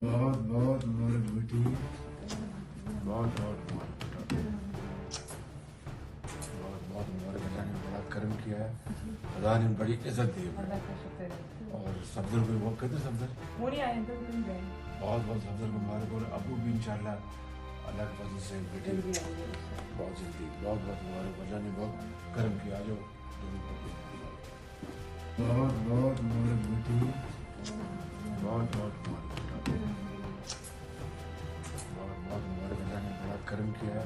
बहुत बहुत मुबारक बेटी, बहुत बहुत मुबारक, बहुत बहुत मुबारक। अल्लाह ने बड़ा करम किया है, खुदा ने बड़ी इज्जत दी है। और सफदर को वो कहते सफदर बहुत बहुत सफदर को मुबारक। और अबू भी इंशाल्लाह अल्लाह के फजल से बेटी बहुत जल्दी बहुत बहुत मुबारक। अल्लाह ने बहुत करम किया। जो बहुत बहुत मुबारक बेटी, बहुत बहुत मुबारक, बहुत बहुत मुबारक। अल्लाह ने बड़ा करम किया है,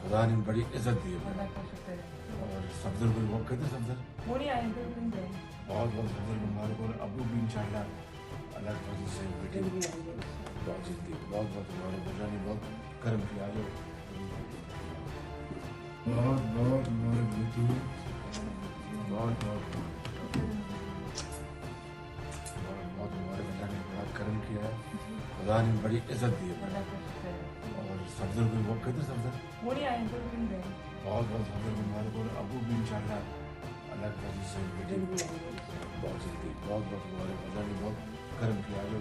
खुदा ने बड़ी इज्जत दी है। और सफदर को वो कहते सफदर बहुत बहुत सफदर को मुबारक। और अबू भी इंशाल्लाह अल्लाह के फजल से बेटी बहुत जल्दी बहुत बहुत मुबारक। अल्लाह ने बहुत करम किया। जो बहुत बहुत मुबारक बेटी, बहुत बहुत बहुत मुबारक। अल्लाह ने बड़ा करम किया है, खुदा ने बड़ी इज्जत दी है। और सफदर को वो कहते सफदर बहुत बहुत सफदर को मुबारक। और अबू भी इंशाल्लाह अल्लाह के फजल से बेटी बहुत जल्दी बहुत बहुत मुबारक। अल्लाह ने बहुत करम किया। जो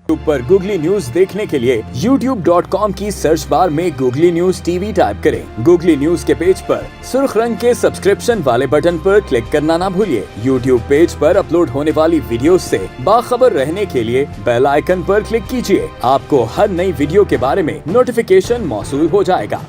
यूट्यूब पर गूगली न्यूज देखने के लिए youtube.com की सर्च बार में गूगली न्यूज टीवी टाइप करें। गूगली न्यूज के पेज पर सुर्ख रंग के सब्सक्रिप्शन वाले बटन पर क्लिक करना ना भूलिए। यूट्यूब पेज पर अपलोड होने वाली वीडियो से बाखबर रहने के लिए बेल आइकन पर क्लिक कीजिए। आपको हर नई वीडियो के बारे में नोटिफिकेशन मौसूल हो जाएगा।